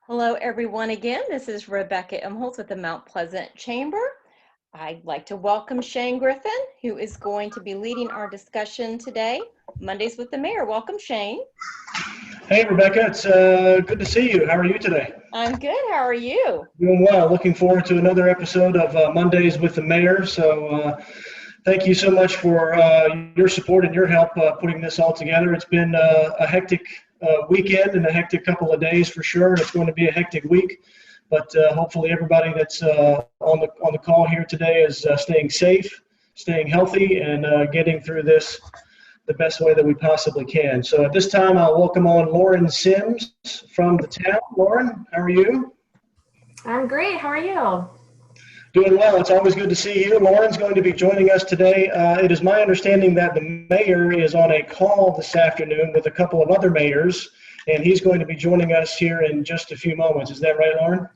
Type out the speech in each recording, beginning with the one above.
Hello, everyone. Again, this is Rebecca Imholtz with the Mount Pleasant Chamber. I'd like to welcome Shane Griffin, who is going to be leading our discussion today, Mondays with the Mayor. Welcome, Shane. Hey, Rebecca. It's good to see you. How are you today? I'm good. How are you? Doing well. Looking forward to another episode of Mondays with the Mayor. So thank you so much for your support and your help putting this all together. It's been a hectic weekend and a hectic couple of days for sure. It's going to be a hectic week, but hopefully everybody that's on the call here today is staying safe, staying healthy, and getting through this the best way that we possibly can. So at this time, I'll welcome on Lauren Sims from the town. Lauren, how are you? I'm great. How are you? Doing well. It's always good to see you. Lauren's going to be joining us today. It is my understanding that the mayor is on a call this afternoon with a couple of other mayors, and he's going to be joining us here in just a few moments. Is that right, Lauren?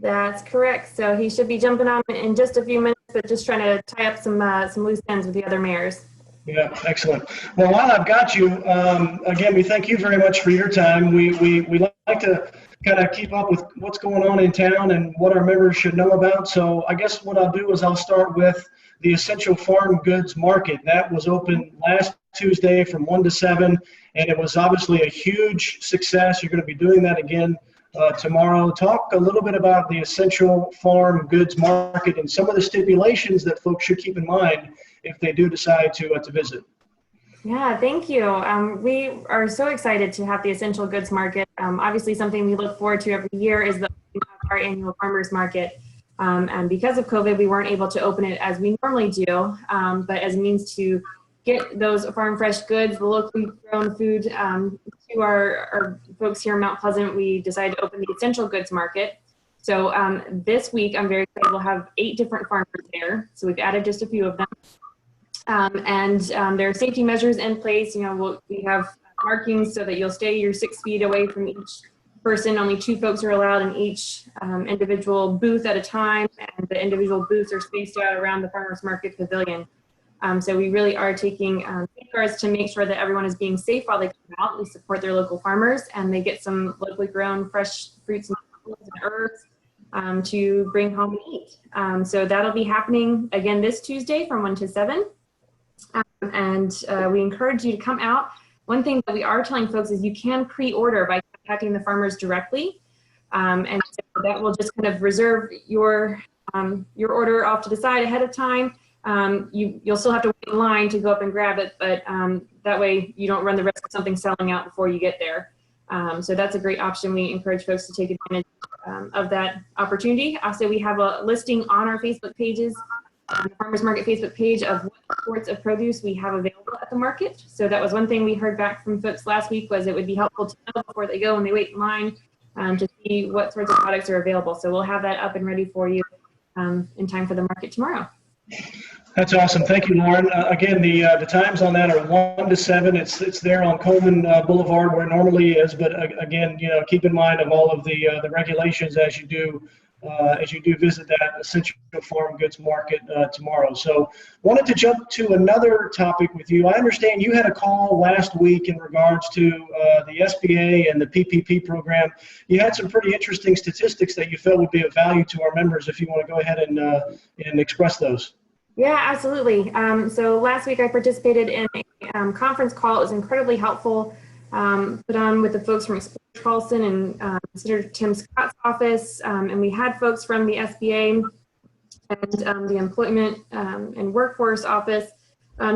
That's correct. So he should be jumping on in just a few minutes, but just trying to tie up some loose ends with the other mayors. Yeah, excellent. Well, while I've got you, again, we thank you very much for your time. We like to kind of keep up with what's going on in town and what our members should know about. So I guess what I'll do is I'll start with the Essential Farm Goods Market. That was open last Tuesday from 1 to 7, and it was obviously a huge success. You're going to be doing that again tomorrow. Talk a little bit about the Essential Farm Goods Market and some of the stipulations that folks should keep in mind if they do decide to visit. Yeah, thank you. We are so excited to have the Essential Goods Market. Obviously, something we look forward to every year is our annual farmers market. And because of COVID, we weren't able to open it as we normally do, but as a means to get those farm fresh goods, the locally grown food to our folks here in Mount Pleasant, we decided to open the Essential Goods Market. So this week, I'm very excited. We'll have 8 different farmers there. So we've added just a few of them. There are safety measures in place. You know, we have markings so that you'll stay your 6 feet away from each person. Only 2 folks are allowed in each individual booth at a time, and the individual booths are spaced out around the farmers market pavilion. So we really are taking safeguards to make sure that everyone is being safe while they come out. We support their local farmers, and they get some locally grown fresh fruits and vegetables and herbs to bring home and eat. So that'll be happening again this Tuesday from 1 to 7. We encourage you to come out. One thing that we are telling folks is you can pre-order by contacting the farmers directly. And so that will just kind of reserve your order off to the side ahead of time. You'll still have to wait in line to go up and grab it, but that way you don't run the risk of something selling out before you get there. So that's a great option. We encourage folks to take advantage of that opportunity. Also, we have a listing on our Facebook pages, the Farmers Market Facebook page, of what sorts of produce we have available at the market. So that was one thing we heard back from folks last week, was it would be helpful to know before they go and they wait in line to see what sorts of products are available. So we'll have that up and ready for you in time for the market tomorrow. That's awesome. Thank you, Lauren. Again, the times on that are 1 to 7. It's there on Coleman Boulevard where it normally is, but again, you know, keep in mind of all of the regulations as you do visit that Essential Farm Goods Market tomorrow. So wanted to jump to another topic with you. I understand you had a call last week in regards to the SBA and the PPP program. You had some pretty interesting statistics that you felt would be of value to our members. If you want to go ahead and express those. Yeah, absolutely. So last week I participated in a conference call. It was incredibly helpful, put on with the folks from Explore Charleston and Senator Tim Scott's office. And we had folks from the SBA and the Employment and Workforce Office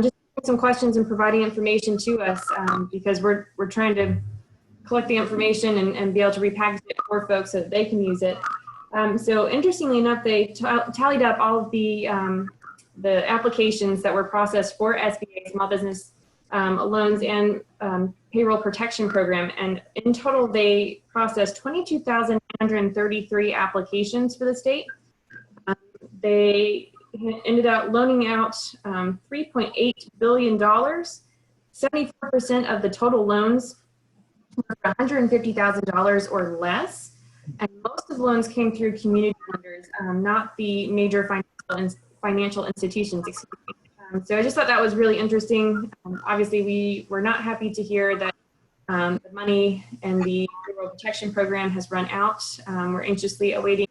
just some questions and providing information to us because we're trying to collect the information and be able to repackage it for folks so that they can use it. So interestingly enough, they tallied up all of the applications that were processed for SBA small business loans and payroll protection program. And in total, they processed 22,933 applications for the state. They ended up loaning out $3.8 billion. 74% of the total loans were $150,000 or less. And most of the loans came through community lenders, not the major financial institutions. So I just thought that was really interesting. Obviously, we were not happy to hear that the money and the Payroll Protection Program has run out. We're anxiously awaiting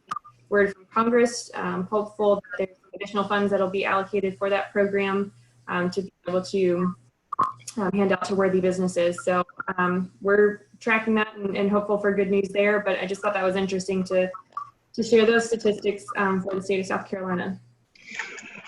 word from Congress, hopeful that there's additional funds that will be allocated for that program to be able to hand out to worthy businesses. So we're tracking that and hopeful for good news there, but I just thought that was interesting to share those statistics for the state of South Carolina.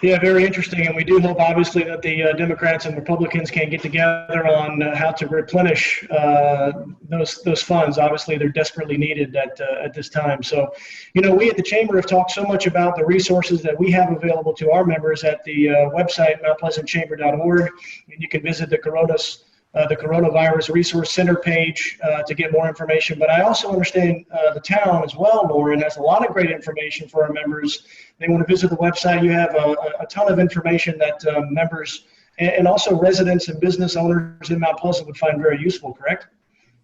Yeah, very interesting. And we do hope, obviously, that the Democrats and Republicans can get together on how to replenish those funds. Obviously, they're desperately needed at this time. So, you know, we at the Chamber have talked so much about the resources that we have available to our members at the website, mountpleasantchamber.org. And you can visit the Coronavirus Resource Center page to get more information. But I also understand the town as well, Lauren, has a lot of great information for our members. They want to visit the website. You have a ton of information that members and also residents and business owners in Mount Pleasant would find very useful, correct?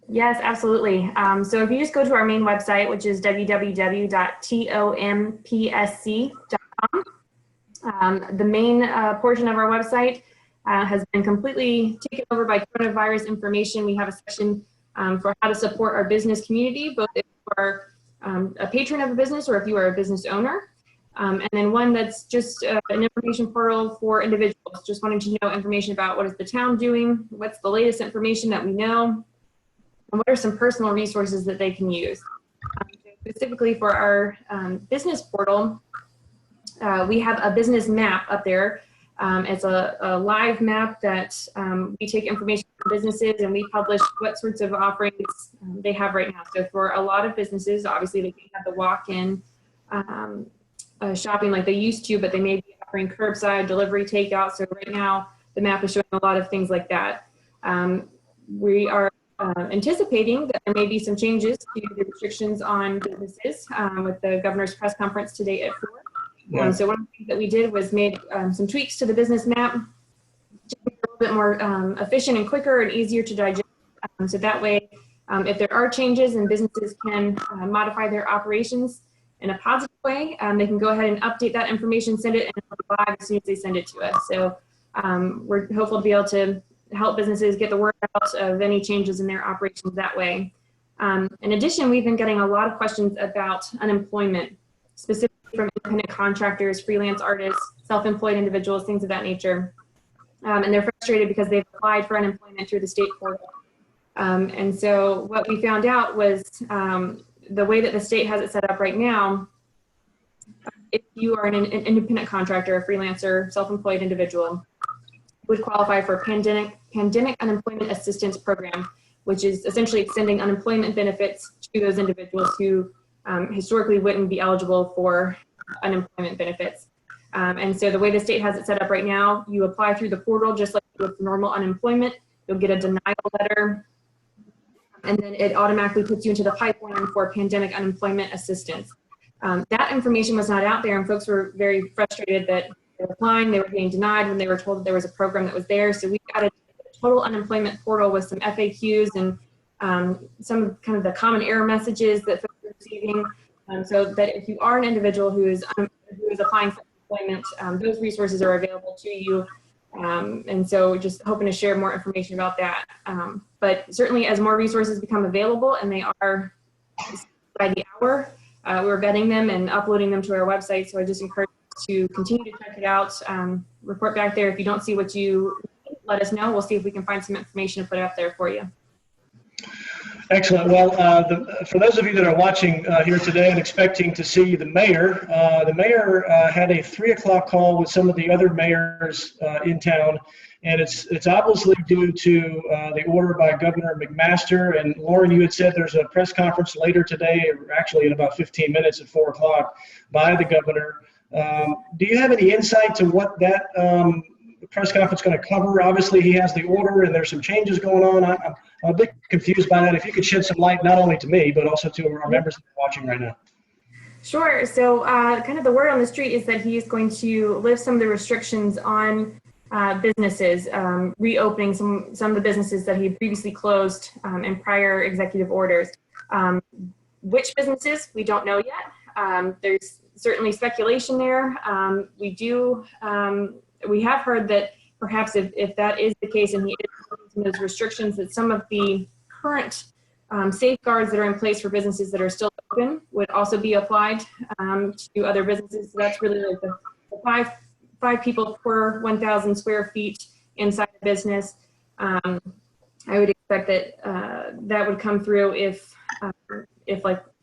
Yes, absolutely. So if you just go to our main website, which is www.tompsc.com, the main portion of our website has been completely taken over by coronavirus information. We have a section for how to support our business community, both if you are a patron of a business or if you are a business owner. And then one that's just an information portal for individuals, just wanting to know information about what is the town doing, what's the latest information that we know, and what are some personal resources that they can use. Specifically for our business portal, we have a business map up there. It's a live map that we take information from businesses and we publish what sorts of offerings they have right now. So for a lot of businesses, obviously they can't have the walk-in shopping like they used to, but they may be offering curbside delivery takeout. So right now the map is showing a lot of things like that. We are anticipating that there may be some changes to the restrictions on businesses with the governor's press conference today at 4. Yeah. So one of the things that we did was made some tweaks to the business map to make it a little bit more efficient and quicker and easier to digest. So that way, if there are changes and businesses can modify their operations in a positive way, they can go ahead and update that information, send it, and it'll be live as soon as they send it to us. So we're hopeful to be able to help businesses get the word out of any changes in their operations that way. In addition, we've been getting a lot of questions about unemployment, specifically from independent contractors, freelance artists, self-employed individuals, things of that nature. And they're frustrated because they've applied for unemployment through the state portal. And so what we found out was the way that the state has it set up right now, if you are an independent contractor, a freelancer, self-employed individual, would qualify for pandemic unemployment assistance program, which is essentially extending unemployment benefits to those individuals who historically wouldn't be eligible for unemployment benefits. And so the way the state has it set up right now, you apply through the portal just like with normal unemployment. You'll get a denial letter, and then it automatically puts you into the pipeline for pandemic unemployment assistance. That information was not out there, and folks were very frustrated that they were applying, they were getting denied when they were told that there was a program that was there. So we got a total unemployment portal with some FAQs and some kind of the common error messages that folks are receiving, so that if you are an individual who is applying for employment, those resources are available to you. And so just hoping to share more information about that. But certainly as more resources become available, and they are by the hour, we're vetting them and uploading them to our website. So I just encourage you to continue to check it out, report back there. If you don't see what you need, let us know. We'll see if we can find some information to put up there for you. Excellent. Well, for those of you that are watching here today and expecting to see the mayor had a 3 o'clock call with some of the other mayors in town, and it's obviously due to the order by Governor McMaster. And Lauren, you had said there's a press conference later today, actually in about 15 minutes at 4 o'clock, by the governor. Do you have any insight to what that press conference is going to cover? Obviously, he has the order, and there's some changes going on. I'm a bit confused by that. If you could shed some light, not only to me, but also to our members that are watching right now. Sure. So kind of the word on the street is that he is going to lift some of the restrictions on businesses, reopening some of the businesses that he had previously closed in prior executive orders. Which businesses, we don't know yet. There's certainly speculation there. We have heard that perhaps if that is the case and he is putting some of those restrictions, that some of the current safeguards that are in place for businesses that are still open would also be applied to other businesses. So that's really like the five people per 1,000 square feet inside the business. I would expect that that would come through if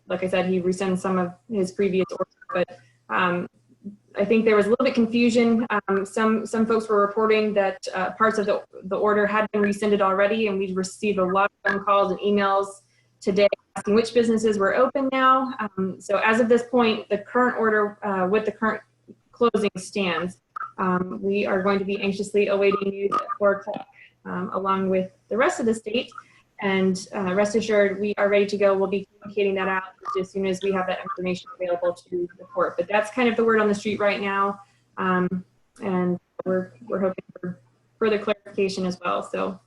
like I said, he rescinds some of his previous orders. But I think there was a little bit confusion. Some folks were reporting that parts of the order had been rescinded already, and we received a lot of phone calls and emails today asking which businesses were open now. So as of this point, the current order with the current closing stands. We are going to be anxiously awaiting news at 4 o'clock along with the rest of the state. And rest assured, we are ready to go. We'll be communicating that out as soon as we have that information available to the court. But that's kind of the word on the street right now. And we're hoping for further clarification as well. So.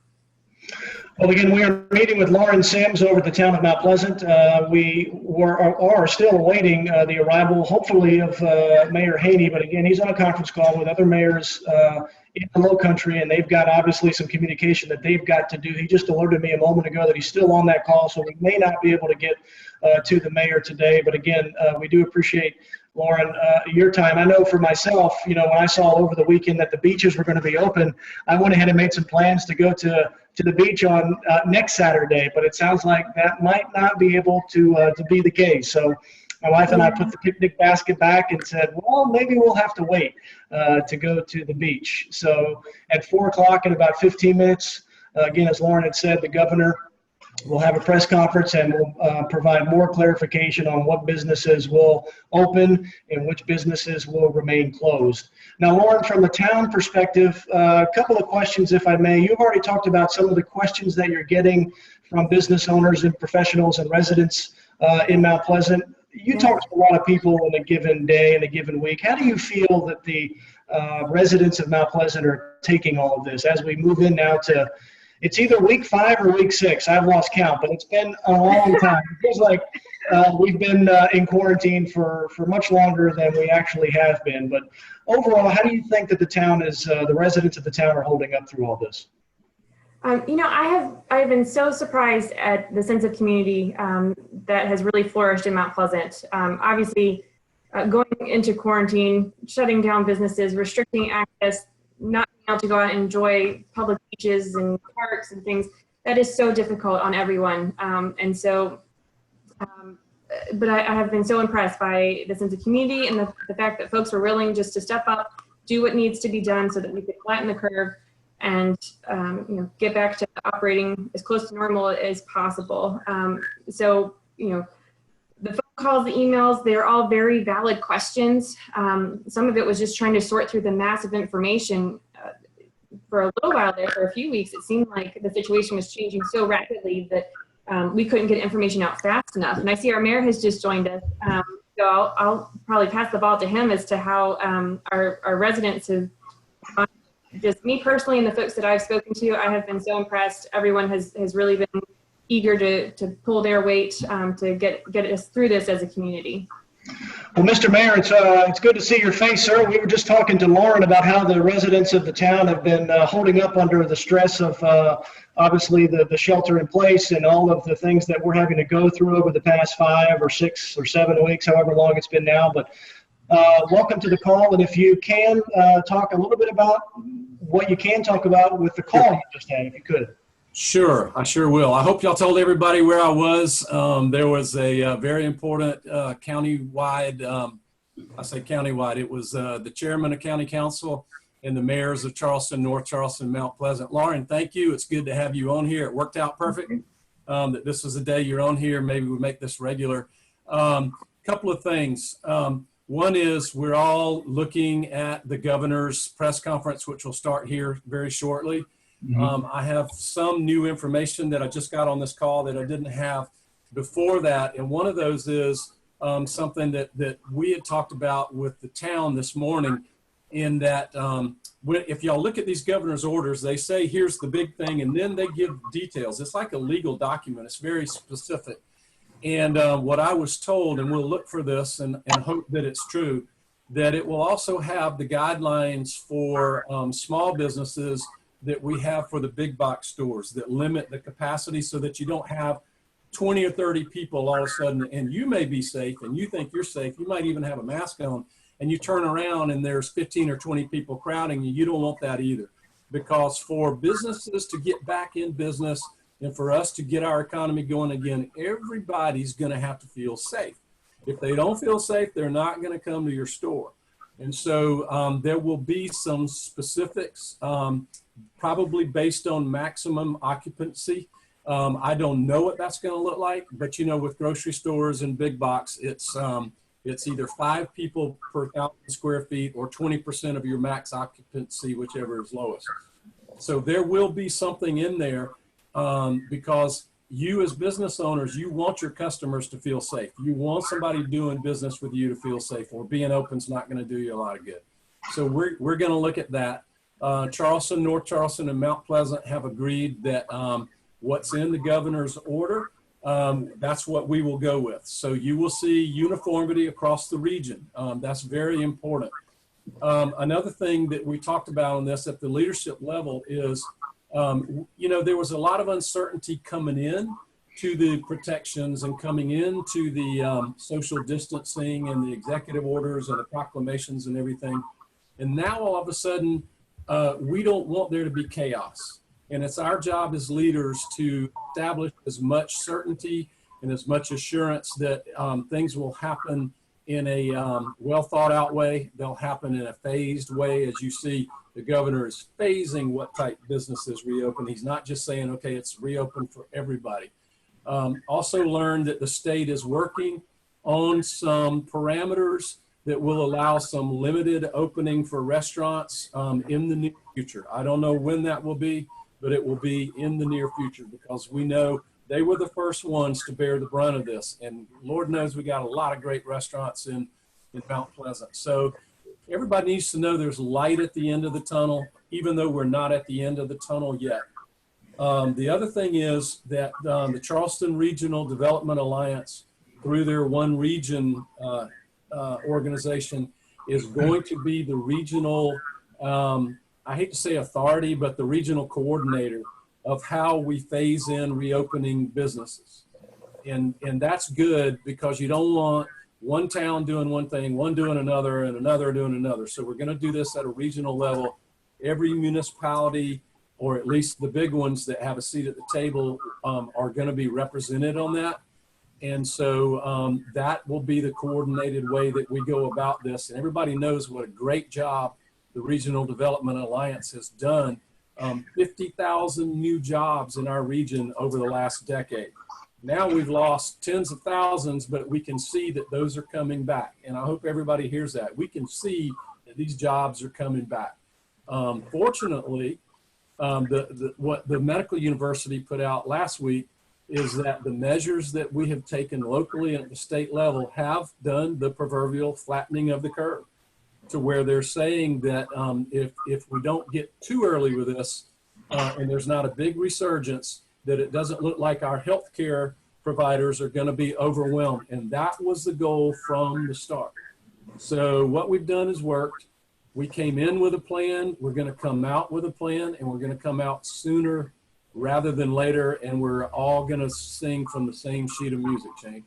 Well, again, we are meeting with Lauren Sims over at the town of Mount Pleasant. We are still awaiting the arrival, hopefully, of Mayor Haney. But again, he's on a conference call with other mayors in the Lowcountry, and they've got obviously some communication that they've got to do. He just alerted me a moment ago that he's still on that call, so we may not be able to get to the mayor today. But again, we do appreciate, Lauren, your time. I know for myself, when I saw over the weekend that the beaches were going to be open, I went ahead and made some plans to go to the beach on next Saturday, but it sounds like that might not be able to be the case. So my wife and I put the picnic basket back and said, well, maybe we'll have to wait to go to the beach. So at 4 o'clock in about 15 minutes, again, as Lauren had said, the governor will have a press conference and will provide more clarification on what businesses will open and which businesses will remain closed. Now, Lauren, from the town perspective, a couple of questions, if I may. You've already talked about some of the questions that you're getting from business owners and professionals and residents in Mount Pleasant. You talk to a lot of people in a given day, in a given week. How do you feel that the residents of Mount Pleasant are taking all of this as we move in now to, it's either week 5 or week 6. I've lost count, but it's been a long time. It feels like we've been in quarantine for much longer than we actually have been. But overall, how do you think that the town is, the residents of the town are holding up through all this? I have been so surprised at the sense of community that has really flourished in Mount Pleasant. Obviously, going into quarantine, shutting down businesses, restricting access, not being able to go out and enjoy public beaches and parks and things, that is so difficult on everyone. But I have been so impressed by the sense of community and the fact that folks are willing just to step up, do what needs to be done so that we could flatten the curve and get back to operating as close to normal as possible. The phone calls, the emails, they're all very valid questions. Some of it was just trying to sort through the massive information. For a little while there, for a few weeks, it seemed like the situation was changing so rapidly that we couldn't get information out fast enough. And I see our mayor has just joined us. So I'll probably pass the ball to him as to how our residents have, just me personally and the folks that I've spoken to, I have been so impressed. Everyone has really been eager to pull their weight to get us through this as a community. Well, Mr. Mayor, it's good to see your face, sir. We were just talking to Lauren about how the residents of the town have been holding up under the stress of obviously the shelter in place and all of the things that we're having to go through over the past 5 or 6 or 7 weeks, however long it's been now. But welcome to the call. And if you can talk a little bit about what you can talk about with the call you just had, if you could. Sure, I sure will. I hope y'all told everybody where I was. There was a very important countywide, I say countywide, it was the chairman of county council and the mayors of Charleston, North Charleston, Mount Pleasant. Lauren, thank you. It's good to have you on here. It worked out perfect that this was the day you're on here. Maybe we'll make this regular. Couple of things. One is we're all looking at the governor's press conference, which will start here very shortly. I have some new information that I just got on this call that I didn't have before that. And one of those is something that we had talked about with the town this morning, in that if y'all look at these governor's orders, they say, here's the big thing, and then they give details. It's like a legal document. It's very specific. And what I was told, and we'll look for this and hope that it's true, that it will also have the guidelines for small businesses that we have for the big box stores that limit the capacity so that you don't have 20 or 30 people all of a sudden, and you may be safe and you think you're safe. You might even have a mask on, and you turn around and there's 15 or 20 people crowding you. You don't want that either, because for businesses to get back in business and for us to get our economy going again, everybody's going to have to feel safe. If they don't feel safe, they're not going to come to your store. And so there will be some specifics, probably based on maximum occupancy. I don't know what that's going to look like, but you know, with grocery stores and big box, it's either 5 people per 1,000 square feet or 20% of your max occupancy, whichever is lowest. So there will be something in there because you as business owners, you want your customers to feel safe. You want somebody doing business with you to feel safe, or being open is not going to do you a lot of good. So we're going to look at that. Charleston, North Charleston, and Mount Pleasant have agreed that what's in the governor's order, that's what we will go with. So you will see uniformity across the region. That's very important. Another thing that we talked about on this at the leadership level is, you know, there was a lot of uncertainty coming in to the protections and coming into the social distancing and the executive orders and the proclamations and everything. And now all of a sudden, we don't want there to be chaos. And it's our job as leaders to establish as much certainty and as much assurance that things will happen in a well thought out way. They'll happen in a phased way. As you see, the governor is phasing what type businesses reopen. He's not just saying, okay, it's reopened for everybody. Also learned that the state is working on some parameters that will allow some limited opening for restaurants in the near future. I don't know when that will be, but it will be in the near future, because we know they were the first ones to bear the brunt of this. And Lord knows we got a lot of great restaurants in Mount Pleasant. So everybody needs to know there's light at the end of the tunnel, even though we're not at the end of the tunnel yet. The other thing is that the Charleston Regional Development Alliance, through their One Region organization, is going to be the regional, I hate to say authority, but the regional coordinator of how we phase in reopening businesses. And that's good, because you don't want one town doing one thing, one doing another, and another doing another. So we're going to do this at a regional level. Every municipality, or at least the big ones that have a seat at the table, are going to be represented on that. And so that will be the coordinated way that we go about this. And everybody knows what a great job the Regional Development Alliance has done. 50,000 new jobs in our region over the last decade. Now we've lost tens of thousands, but we can see that those are coming back. And I hope everybody hears that. We can see that these jobs are coming back. Fortunately, what the medical university put out last week is that the measures that we have taken locally and at the state level have done the proverbial flattening of the curve, to where they're saying that if we don't get too early with this and there's not a big resurgence, that it doesn't look like our healthcare providers are going to be overwhelmed. And that was the goal from the start. So what we've done is worked. We came in with a plan. We're going to come out with a plan, and we're going to come out sooner rather than later. And we're all going to sing from the same sheet of music, Shane.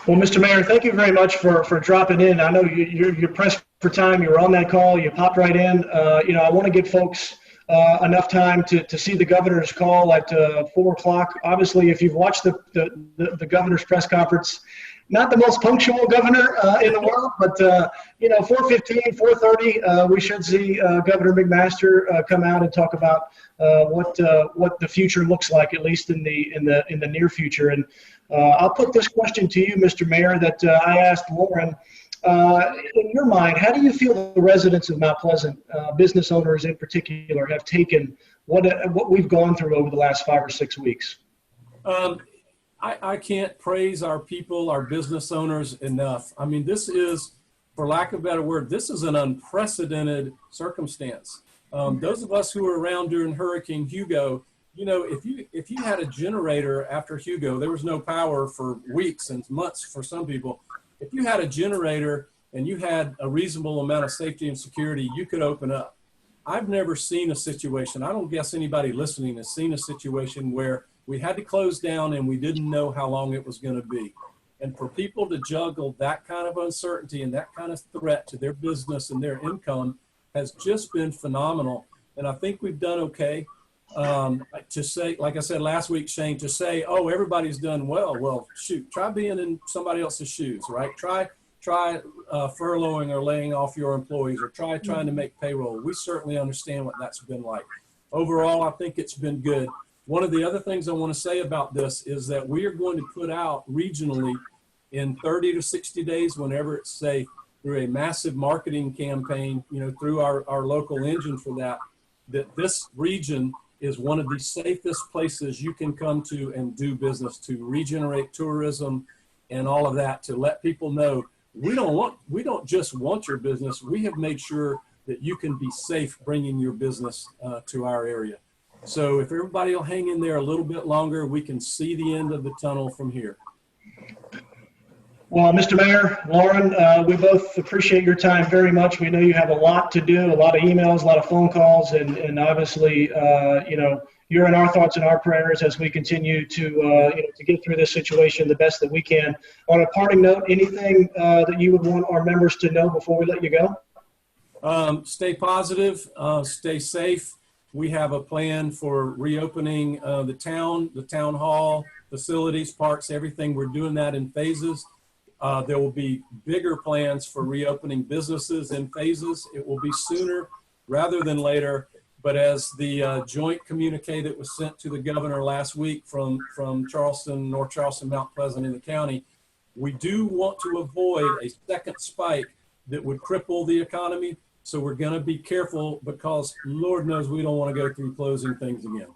Well, Mr. Mayor, thank you very much for dropping in. I know you're pressed for time. You were on that call. You popped right in. You know, I want to give folks enough time to see the governor's call at 4 o'clock. Obviously, if you've watched the governor's press conference, not the most punctual governor in the world, but you know, 4:15, 4:30, we should see Governor McMaster come out and talk about what the future looks like, at least in the near future. And I'll put this question to you, Mr. Mayor, that I asked Lauren. In your mind, how do you feel the residents of Mount Pleasant, business owners in particular, have taken what we've gone through over the last 5 or 6 weeks? I can't praise our people, our business owners enough. I mean, this is, for lack of a better word, this is an unprecedented circumstance. Those of us who were around during Hurricane Hugo, you know, if you had a generator after Hugo, there was no power for weeks and months for some people. If you had a generator and you had a reasonable amount of safety and security, you could open up. I've never seen a situation, I don't guess anybody listening has seen a situation where We had to close down and we didn't know how long it was going to be. And for people to juggle that kind of uncertainty and that kind of threat to their business and their income has just been phenomenal. And I think we've done okay. To say, like I said last week, Shane, to say, oh, everybody's done well. Well, shoot, try being in somebody else's shoes, right? Try furloughing or laying off your employees, or trying to make payroll. We certainly understand what that's been like. Overall, I think it's been good. One of the other things I want to say about this is that we are going to put out regionally in 30 to 60 days, whenever it's safe, through a massive marketing campaign, through our local engine for that this region is one of the safest places you can come to and do business, to regenerate tourism and all of that, to let people know we don't just want your business. We have made sure that you can be safe bringing your business to our area. So if everybody will hang in there a little bit longer, we can see the end of the tunnel from here. Well, Mr. Mayor, Lauren, we both appreciate your time very much. We know you have a lot to do, a lot of emails, a lot of phone calls, and obviously, you're in our thoughts and our prayers as we continue to get through this situation the best that we can. On a parting note, anything that you would want our members to know before we let you go? Stay positive, stay safe. We have a plan for reopening the town hall, facilities, parks, everything. We're doing that in phases. There will be bigger plans for reopening businesses in phases. It will be sooner rather than later. But as the joint communique that was sent to the governor last week from Charleston, North Charleston, Mount Pleasant in the county, we do want to avoid a second spike that would cripple the economy. So we're going to be careful, because Lord knows we don't want to go through closing things again.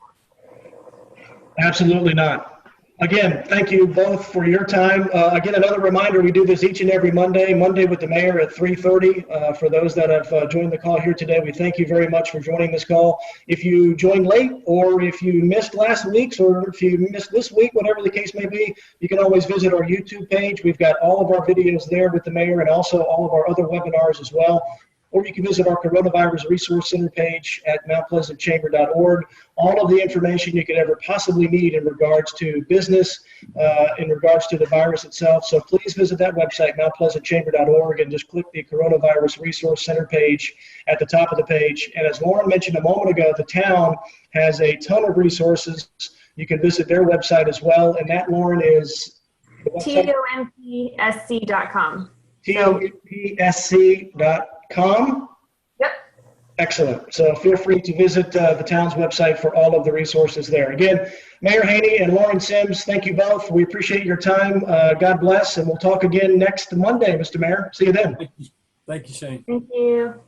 Absolutely not. Again, thank you both for your time. Again, another reminder, we do this each and every Monday with the mayor at 3:30. For those that have joined the call here today, we thank you very much for joining this call. If you joined late, or if you missed last week's, or if you missed this week, whatever the case may be, you can always visit our YouTube page. We've got all of our videos there with the mayor, and also all of our other webinars as well. Or you can visit our Coronavirus Resource Center page at mountpleasantchamber.org. All of the information you could ever possibly need in regards to business, in regards to the virus itself. So please visit that website, mountpleasantchamber.org, and just click the Coronavirus Resource Center page at the top of the page. And as Lauren mentioned a moment ago, the town has a ton of resources. You can visit their website as well. And that, Lauren, is TOMPSC.com. TOMPSC.com. Yep. Excellent. So feel free to visit the town's website for all of the resources there. Again, Mayor Haney and Lauren Sims, thank you both. We appreciate your time. God bless, and we'll talk again next Monday, Mr. Mayor. See you then. Thank you, Shane. Thank you.